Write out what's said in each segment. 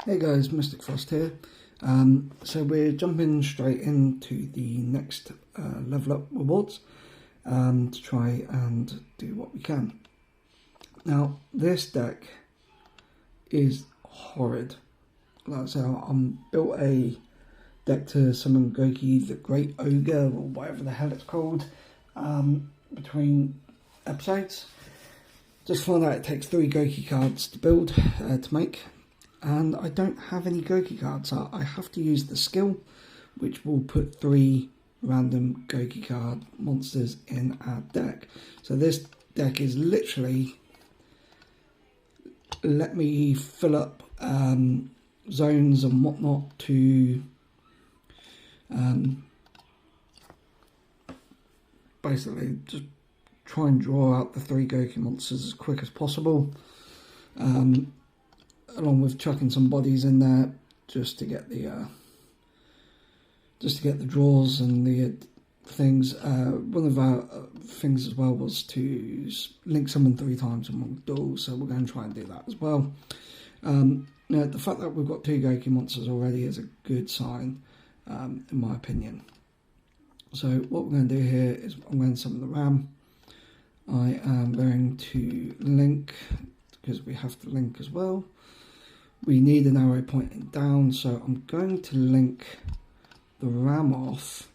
Hey guys, Mystic Frost here. So we're jumping straight into the next level up rewards to try and do what we can. Now this deck is horrid. Like I say, I built a deck to summon Goki the Great Ogre, or whatever the hell it's called, between episodes. Just found out it takes 3 Goki cards to build, to make. And I don't have any Goki cards, so I have to use the skill, which will put 3 random Goki card monsters in our deck. So this deck is literally, let me fill up zones and whatnot to basically just try and draw out the 3 Goki monsters as quick as possible. Along with chucking some bodies in there just to get the draws and the things. One of our things as well was to link summon 3 times in one duel, so we're going to try and do that as well. Now, the fact that we've got 2 Goki monsters already is a good sign, in my opinion. So what we're going to do here is I'm going to summon the Ram. I am going to link, because we have to link as well. We need an arrow pointing down, so I'm going to link the Ram off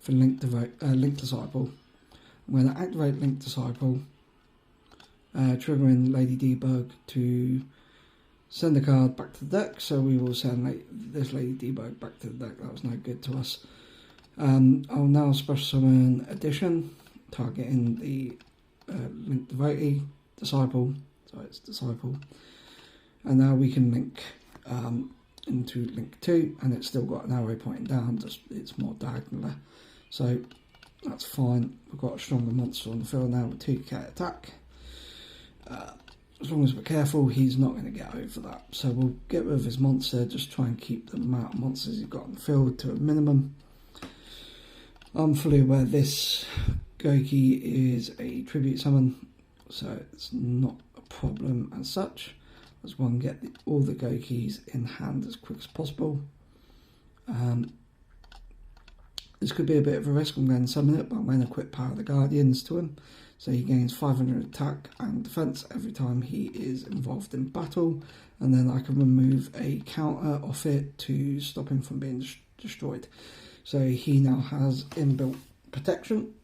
for Link Disciple. I'm going to activate Link Disciple, triggering Lady Debug to send a card back to the deck, so we will send this Lady Debug back to the deck. That was no good to us. I'll now special summon Addition, targeting the Link Devotee, Disciple, sorry it's Disciple. And now we can link into link 2, and it's still got an arrow pointing down, just it's more diagonal. So that's fine. We've got a stronger monster on the field now with 2k attack. As long as we're careful, he's not going to get over that. So we'll get rid of his monster, just try and keep the amount of monsters he's got on the field to a minimum. I'm fully aware this Goki is a tribute summon, so it's not a problem as such. As one get all the Gokis in hand as quick as possible. This could be a bit of a risk. I'm going to summon it, but I'm going to equip Power of the Guardians to him. So he gains 500 attack and defense every time he is involved in battle. And then I can remove a counter off it to stop him from being destroyed. So he now has inbuilt protection.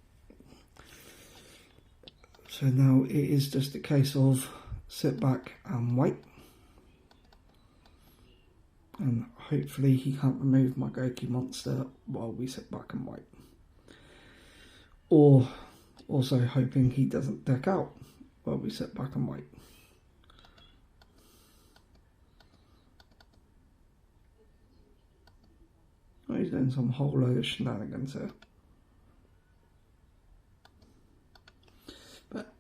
So now it is just a case of sit back and wait. And hopefully he can't remove my Goki monster while we sit back and wait. Or also hoping he doesn't deck out while we sit back and wait. Oh, he's doing some whole load of shenanigans here. But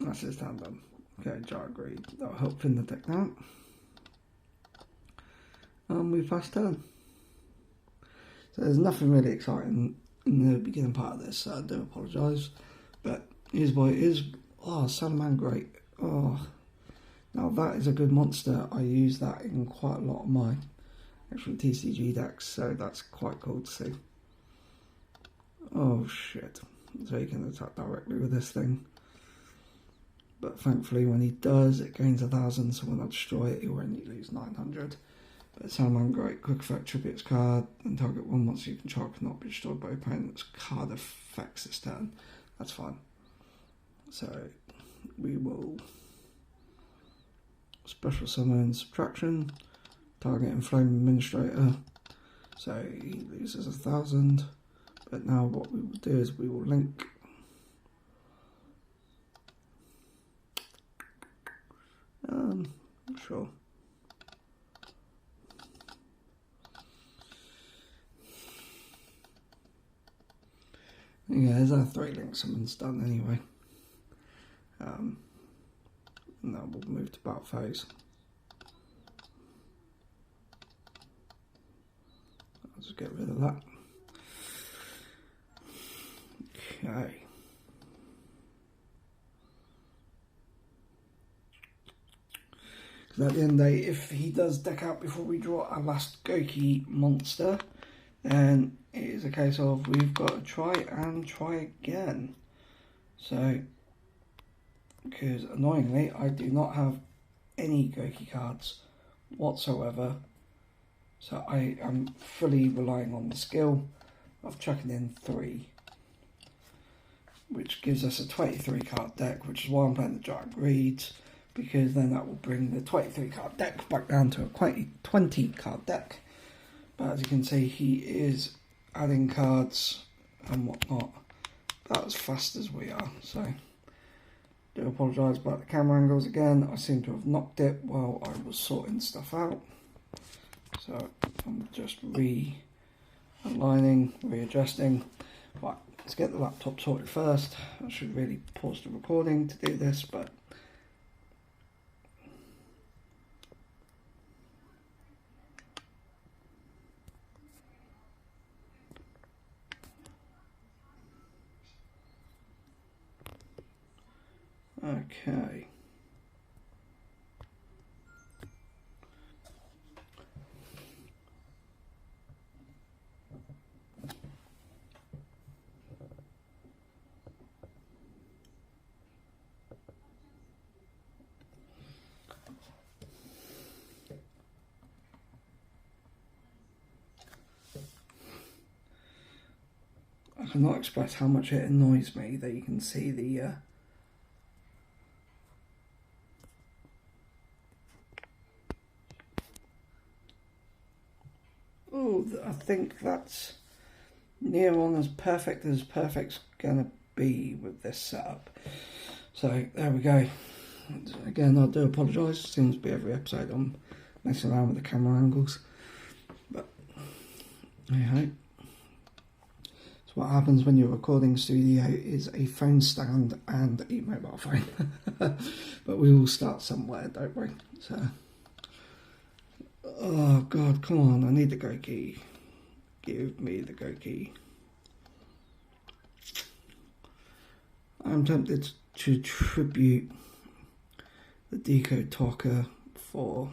that's his turn done. Okay, Jar agreed. That'll help thin the deck down. And we fast turn. So there's nothing really exciting in the beginning part of this, so I do apologise. But here's what it is. Oh, Salaman Great. Oh, now that is a good monster. I use that in quite a lot of my actual TCG decks, so that's quite cool to see. Oh shit. So he can attack directly with this thing. But thankfully when he does, it gains 1,000, so when I destroy it, he'll only lose 900. But Salaman Great, quick effect tributes card, and target one monster you control cannot be destroyed by opponent's card effects this turn. That's fine. So we will special summon Subtraction, target Inflame Administrator, so he loses 1,000. But now what we will do is we will link sure. Yeah, there's our 3 link summons done anyway. Now we'll move to battle phase. I'll just get rid of that. Okay. Because at the end of the day, if he does deck out before we draw our last Goki monster, then it is a case of we've got to try again. So, because annoyingly, I do not have any Goki cards whatsoever. So I am fully relying on the skill of chucking in 3. Which gives us a 23 card deck, which is why I'm playing the Giant Reeds, because then that will bring the 23 card deck back down to a 20 card deck. But as you can see, he is adding cards and whatnot about as fast as we are. So I do apologise about the camera angles again. I seem to have knocked it while I was sorting stuff out. So I'm just realigning, readjusting. Right, let's get the laptop sorted first. I should really pause the recording to do this, but okay. I cannot express how much it annoys me that you can see the oh, I think that's near on as perfect's gonna be with this setup. So there we go. Again, I do apologise. Seems to be every episode I'm messing around with the camera angles, but hey. What happens when your recording studio is a phone stand and a mobile phone. But we all start somewhere, don't we? So, oh god, come on, I need the Goki. Give me the Goki. I'm tempted to tribute the Deco Talker for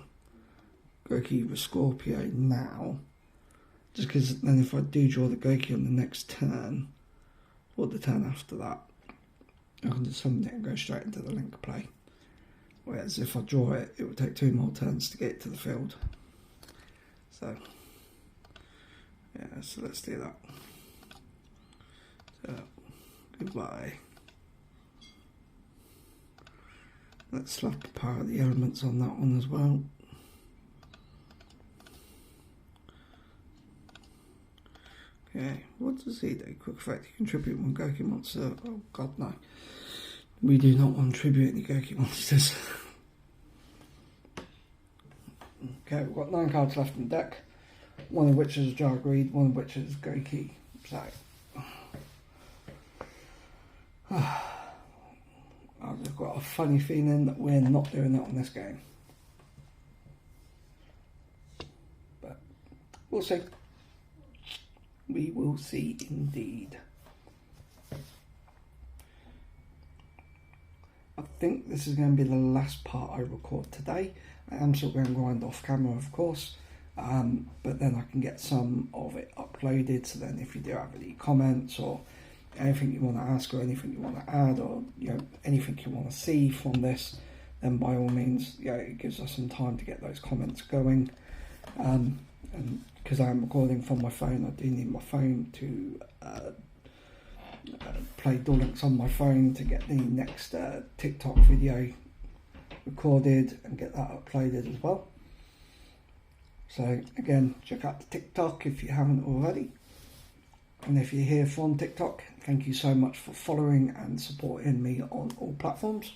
Goki Rescorpio now. Just because then if I do draw the Goki on the next turn, or the turn after that, I can just summon it and go straight into the link play. Whereas if I draw it, it will take 2 more turns to get it to the field. So, yeah, so let's do that. So, goodbye. Let's slap the power of the elements on that one as well. Okay, what does he do? Quick effect, you contribute 1 Goki monster. Oh god, no. We do not want to tribute any Goki monsters. Okay, we've got 9 cards left in the deck. One of which is Jargreed, one of which is Goki. So, I've just got a funny feeling that we're not doing that on this game. But, we'll see. We will see indeed. I think this is going to be the last part I record today. I am still going to grind off camera, of course, but then I can get some of it uploaded. So then, if you do have any comments or anything you want to ask or anything you want to add or anything you want to see from this, then by all means, it gives us some time to get those comments going. And because I am recording from my phone, I do need my phone to play Duel Links on my phone to get the next TikTok video recorded and get that uploaded as well. So again, check out the TikTok if you haven't already. And if you're here from TikTok, thank you so much for following and supporting me on all platforms.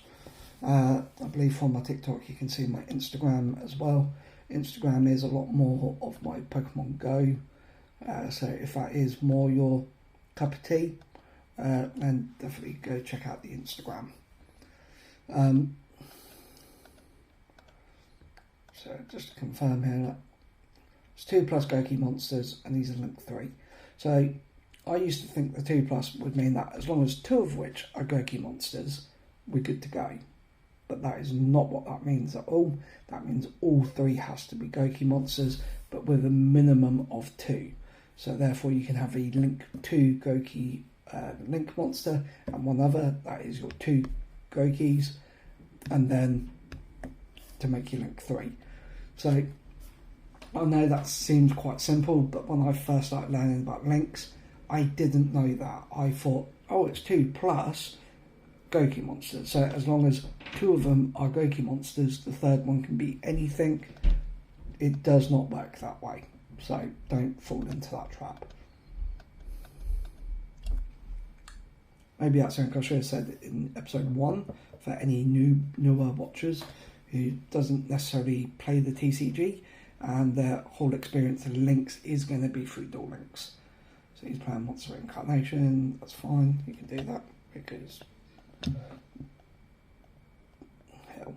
I believe from my TikTok you can see my Instagram as well. Instagram is a lot more of my Pokemon Go, so if that is more your cup of tea, then definitely go check out the Instagram. So just to confirm here, it's 2+ Goki monsters and these are link 3. So I used to think the 2+ would mean that as long as 2 of which are Goki monsters, we're good to go. but that is not what that means at all. That means all 3 has to be Goki monsters, but with a minimum of 2. So therefore you can have a Link 2 Goki Link monster and one other, that is your 2 Gokis, and then to make your Link 3. So I know that seems quite simple, but when I first started learning about links, I didn't know that. I thought, oh, it's 2 plus Goki monsters. So as long as 2 of them are Goki monsters, the third one can be anything. It does not work that way. So don't fall into that trap. Maybe that's something I should have said in episode 1 for any newer watchers who doesn't necessarily play the TCG, and their whole experience of links is going to be through Duel Links. So he's playing Monster Incarnation, that's fine, you can do that because hell.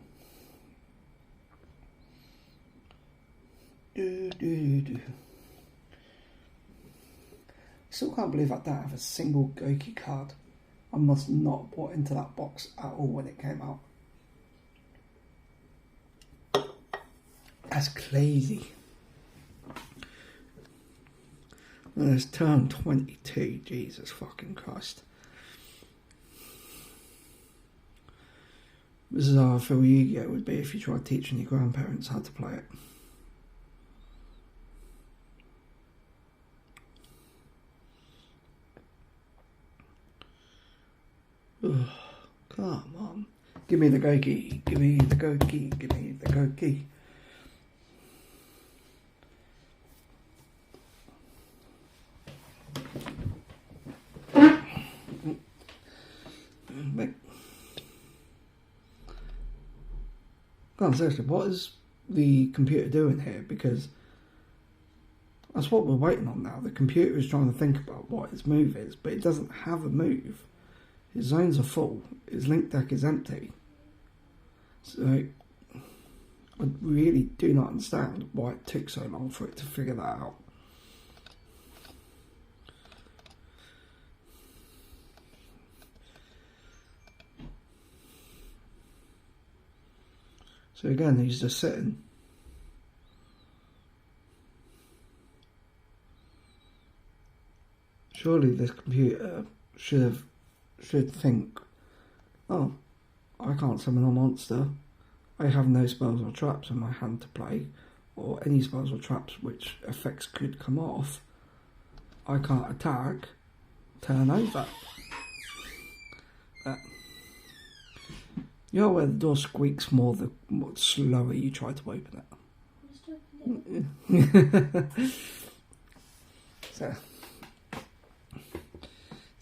Still can't believe I don't have a single Goki card. I must not have bought into that box at all when it came out. That's crazy. And it's turn 22, Jesus fucking Christ. This is how I feel Yu-Gi-Oh! Would be if you tried teaching your grandparents how to play it. Ugh, come on. Give me the Goki, give me the Goki, give me the Goki. God, seriously, what is the computer doing here? Because that's what we're waiting on now. The computer is trying to think about what its move is, but it doesn't have a move. His zones are full. His link deck is empty. So I really do not understand why it took so long for it to figure that out. So again, he's just sitting. Surely this computer should think, oh, I can't summon a monster. I have no spells or traps in my hand to play, or any spells or traps which effects could come off. I can't attack. Turn over. You know where the door squeaks more the slower you try to open it. So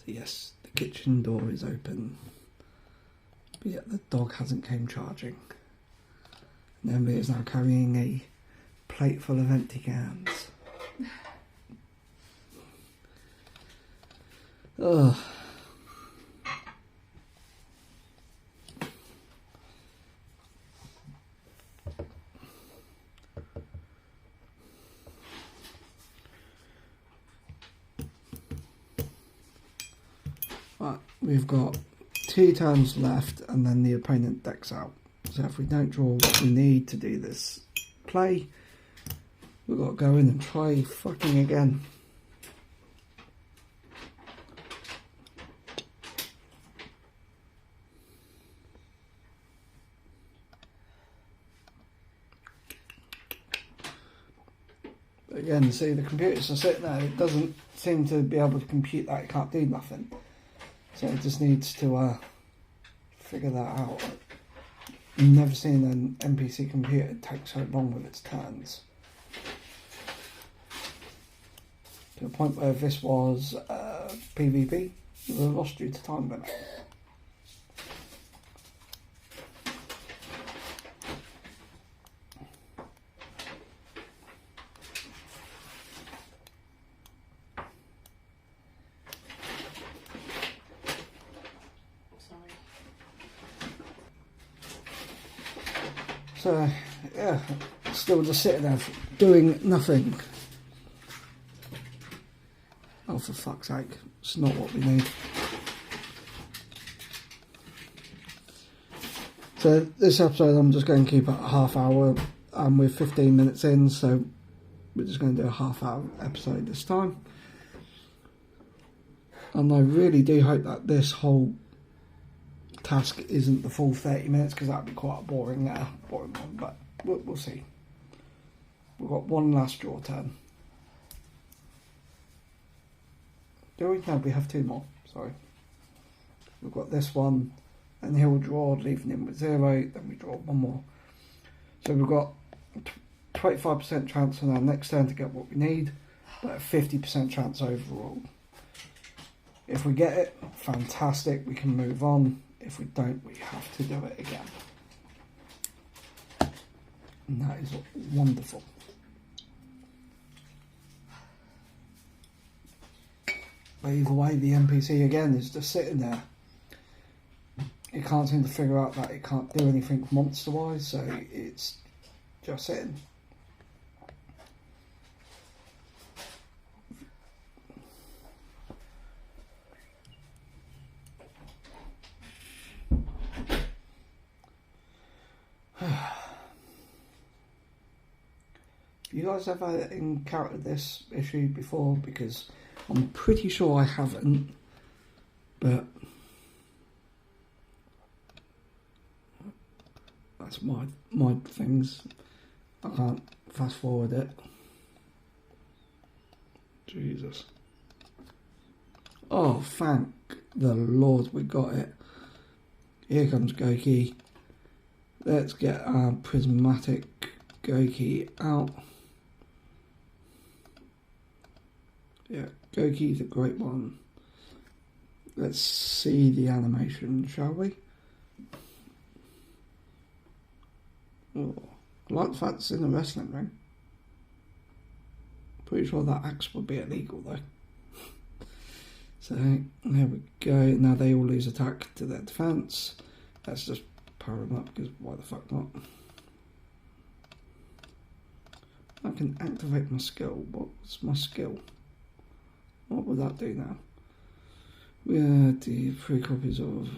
yes, the kitchen door is open, but yet the dog hasn't came charging. And Emily is now carrying a plate full of empty cans. Ugh. Right, we've got 2 turns left and then the opponent decks out. So if we don't draw what we need to do this play, we've got to go in and try fucking again. But again, see, the computers are sitting there, it doesn't seem to be able to compute that, it can't do nothing. So it just needs to figure that out. I've never seen an NPC computer take so long with its turns. To the point where if this was PvP, you would have lost due to time limit. So, yeah, still just sitting there doing nothing. Oh, for fuck's sake, it's not what we need. So So this episode I'm just going to keep it a half hour. We're 15 minutes in, so we're just going to do a half hour episode this time. And I really do hope that this whole task isn't the full 30 minutes, because that'd be quite a boring one, but we'll see. We've got one last draw turn. Do we? No, we have two more, sorry. We've got this one, and he'll draw, leaving him with 0, then we draw one more. So we've got 25% chance on our next turn to get what we need, but a 50% chance overall. If we get it, fantastic, we can move on. If we don't, we have to do it again. And that is wonderful. But either way, the NPC again is just sitting there. It can't seem to figure out that it can't do anything monster-wise, so it's just sitting. You guys ever encountered this issue before? Because I'm pretty sure I haven't, but that's my things. I can't fast forward it. Jesus. Oh, thank the Lord we got it. Here comes Goki. Let's get our prismatic Goki out. Yeah, Goki's a great one. Let's see the animation, shall we? Oh, I like the fact it's in a wrestling ring. Pretty sure that axe would be illegal though. So, there we go. Now they all lose attack to their defense. Let's just power them up, because why the fuck not? I can activate my skill. What's my skill? What would that do now? We had the 3 copies of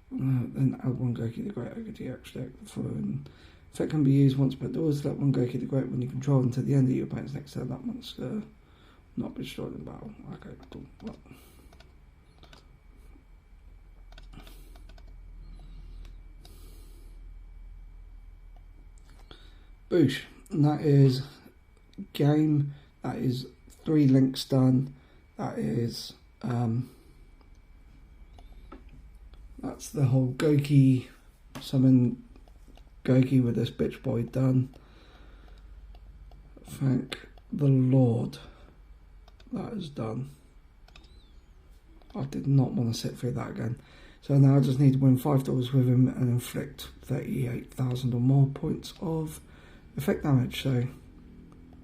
then add 1 Goki the Great Ogre to your extra deck. The following effect can be used once per door. Select 1 Goki the Great when you control until the end of your opponent's next turn. That monster not be destroyed in battle. Okay, cool. What? Boosh. And that is game. That is 3 links done. That is that's the whole Goki summon Goki with this bitch boy done. Thank the Lord that is done. I did not want to sit through that again. So now I just need to win 5 doors with him and inflict 38,000 or more points of effect damage. So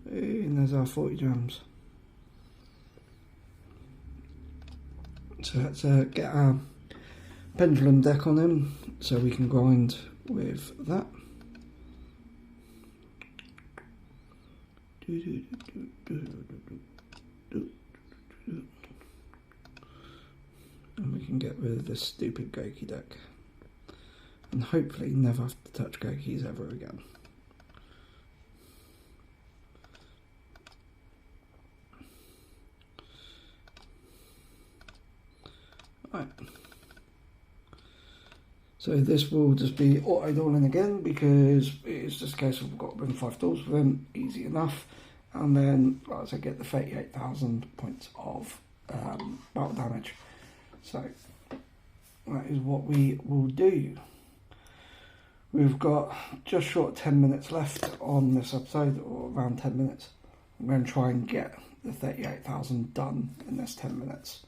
and there's our 40 gems. So let's get our pendulum deck on him so we can grind with that. And we can get rid of this stupid Goki deck. And hopefully never have to touch Gokis ever again. Right. So this will just be auto-dueling again, because it's just a case of we've got to win 5 duels with him, easy enough. And then, like I said, get the 38,000 points of battle damage. So that is what we will do. We've got just short of 10 minutes left on this episode, or around 10 minutes. I'm going to try and get the 38,000 done in this 10 minutes.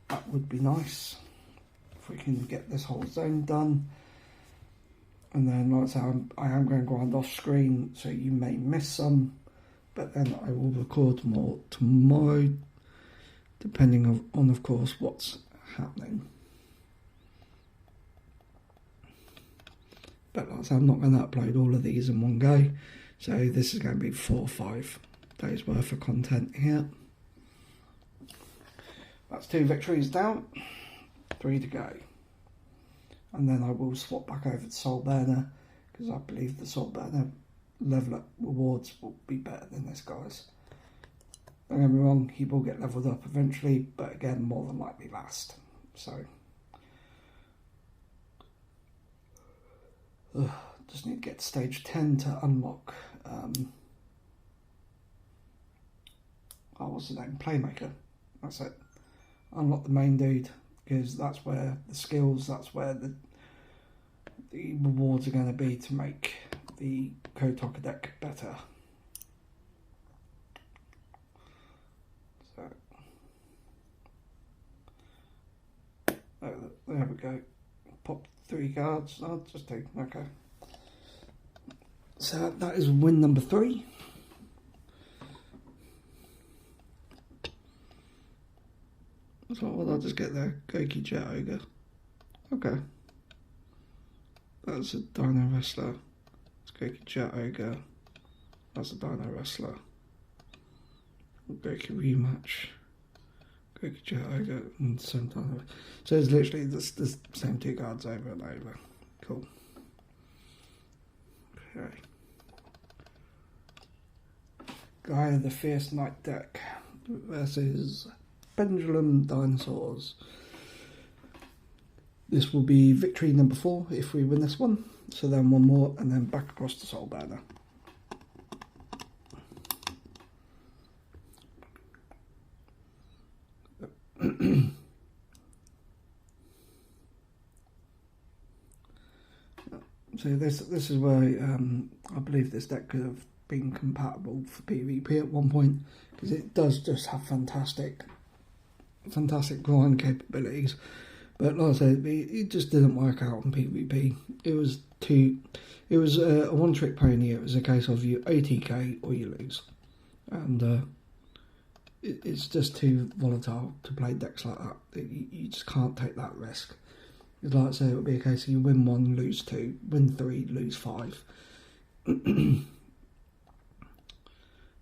That would be nice if we can get this whole zone done. And then, like I say, I am going to grind off screen, so you may miss some, but then I will record more tomorrow, depending on, of course, what's happening. But like I say, I'm not going to upload all of these in one go, so this is going to be 4 or 5 days worth of content here. That's 2 victories down, 3 to go. and then I will swap back over to Soul Burner, because I believe the Soul Burner level up rewards will be better than this guy's. Don't get me wrong, he will get leveled up eventually, but again, more than likely last. So, just need to get to stage 10 to unlock, what's the name? Playmaker. That's it. Unlock the main dude, because that's where the skills, that's where the rewards are going to be to make the Kotoka deck better. So, there we go. Pop 3 cards. I'll just take. Okay. So that is win number 3. So what did I just get there? Goki Jet Ogre. Okay. That's a Dino Wrestler. It's Goki Jet Ogre. That's a Dino Wrestler. Goki Rematch. Goki Jet Ogre and same Dino. So it's literally the same 2 cards over and over. Cool. Okay. Guy of the Fierce Knight deck versus Pendulum Dinosaurs. This will be victory number 4 if we win this one. So then 1 more and then back across to Soul Burner. So this is where I believe this deck could have been compatible for PvP at one point, because it does just have fantastic grind capabilities. But like I said, it just didn't work out on PvP. It was a one-trick pony. It was a case of you ATK or you lose, and it's just too volatile to play decks like that. You just can't take that risk. It's like I say, it would be a case of you win 1, lose 2, win 3, lose 5.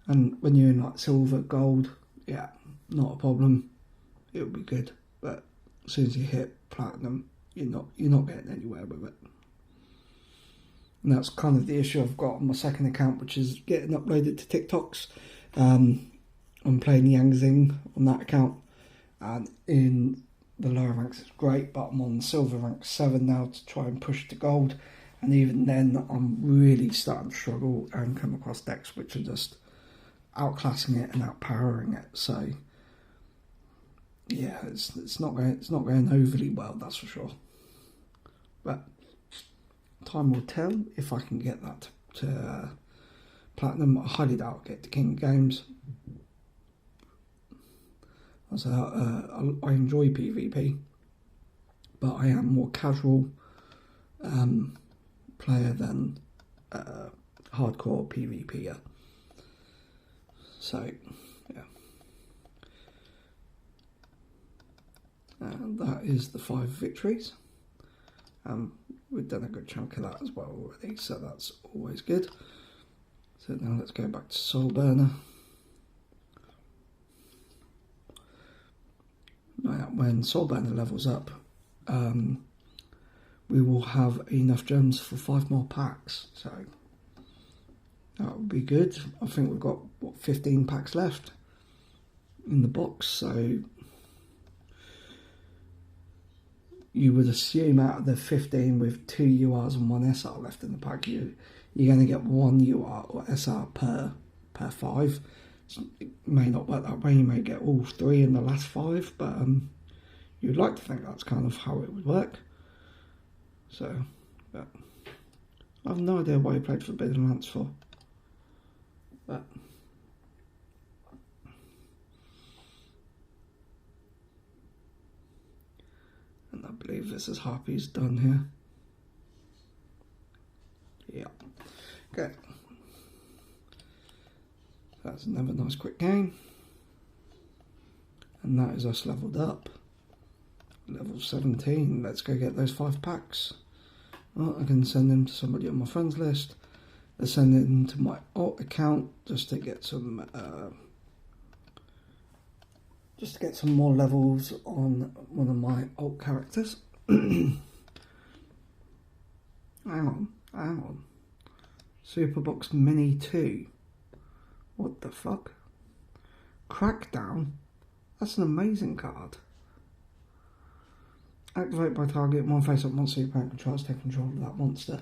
And when you're in like silver, gold, yeah, not a problem. It would be good. But as soon as you hit platinum, you're not getting anywhere with it. And that's kind of the issue I've got on my second account, which is getting uploaded to TikToks. I'm playing Yang Zing on that account, and in the lower ranks it's great, but I'm on silver rank 7 now to try and push to gold, and even then I'm really starting to struggle and come across decks which are just outclassing it and outpowering it. So yeah, it's not going overly well, that's for sure. But time will tell if I can get that to platinum. I highly doubt I'll get to King of Games. So I enjoy PvP, but I am more casual player than hardcore PvPer. So yeah, and that is the 5 victories. We've done a good chunk of that as well already, so that's always good. So now let's go back to Soul Burner. Now, when Soul Burner levels up, we will have enough gems for 5 more packs, so that would be good. I think we've got, 15 packs left in the box, so you would assume out of the 15 with 2 URs and 1 SR left in the pack, you're going to get 1 UR or SR per 5. It may not work that way, you may get all 3 in the last 5, but you'd like to think that's kind of how it would work. So, but I have no idea why he played Forbidden Lance for. But and I believe this is Harpy's done here. Yeah. Okay. That's another nice quick game. And that is us leveled up. Level 17. Let's go get those 5 packs. Well, I can send them to somebody on my friends list. Let's send them to my alt account just to get some more levels on one of my alt characters. Hang on. Superbox Mini 2. What the fuck? Crackdown? That's an amazing card. Activate by target, one face-up monster your opponent controls, take control of that monster.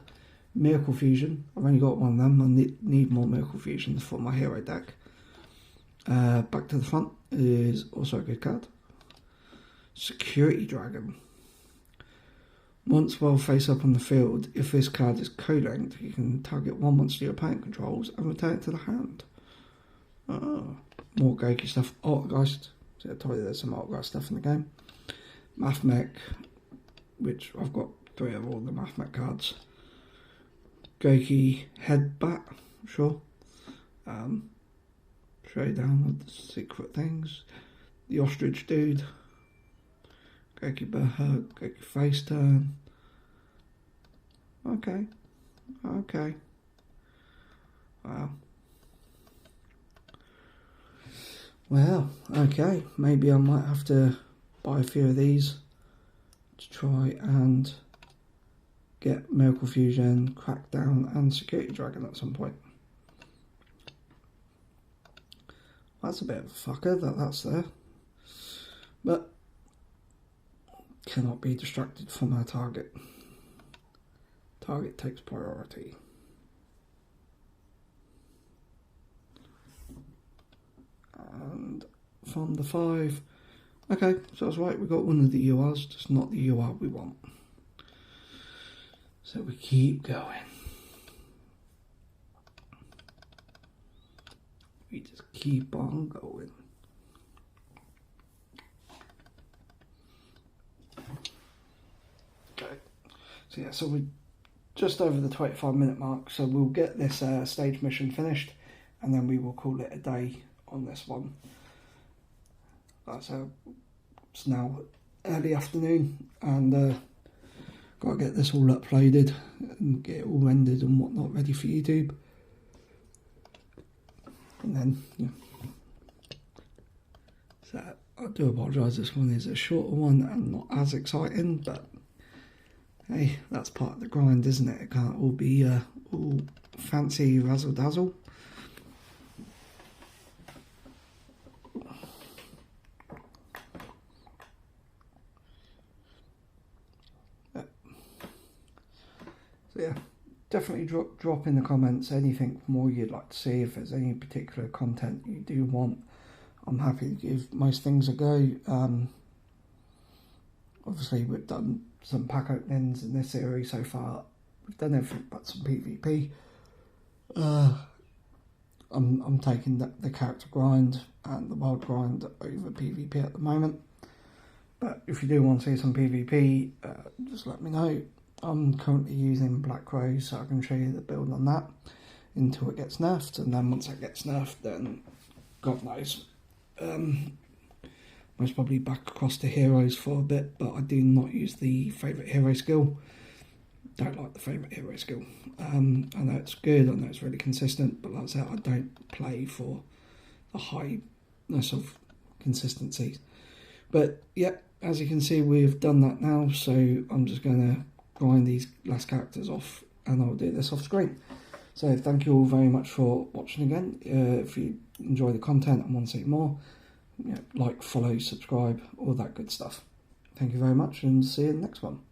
Miracle Fusion. I've only got one of them. I need more Miracle Fusions for my hero deck. Back to the Front is also a good card. Security Dragon. Once while face up on the field, if this card is co-linked, you can target one monster your opponent controls and return it to the hand. Oh, more Goki stuff. Altergeist. So I told you there's some Altergeist stuff in the game. Mathmech, which I've got 3 of all the Mathmech cards. Goki Headbat, sure. Showdown with the Secret Things. The Ostrich Dude. Goki Berhug, Goki Face Turn. Okay. Wow. Well, okay. Maybe I might have to buy a few of these to try and get Miracle Fusion, Crackdown and Security Dragon at some point. That's a bit of a fucker that's there. But cannot be distracted from our target. Target takes priority. And from the 5. Okay, so that's right, we got one of the URs, just not the UR we want. So we keep going. We just keep on going. Okay, so yeah, so we're just over the 25-minute mark, so we'll get this stage mission finished and then we will call it a day on this one. So it's now early afternoon and got to get this all uploaded and get it all rendered and whatnot ready for YouTube. And then, yeah. So I do apologise, this one is a shorter one and not as exciting, but hey, that's part of the grind, isn't it? It can't all be all fancy razzle dazzle. So yeah, definitely drop in the comments anything more you'd like to see. If there's any particular content you do want, I'm happy to give most things a go. Obviously we've done some pack openings in this series so far. We've done everything but some PvP. I'm taking the character grind and the wild grind over PvP at the moment. But if you do want to see some PvP, just let me know. I'm currently using Black Rose, so I can show you the build on that until it gets nerfed, and then once it gets nerfed, then God knows. Most probably back across to heroes for a bit, but I do not use the favourite hero skill. Don't like the favourite hero skill. I know it's good, I know it's really consistent, but like I said, I don't play for the highness of consistency. But yeah, as you can see, we've done that now, so I'm just going to grind these last characters off and I'll do this off screen. So thank you all very much for watching again. If you enjoy the content and want to see more, like, follow, subscribe, all that good stuff. Thank you very much and see you in the next one.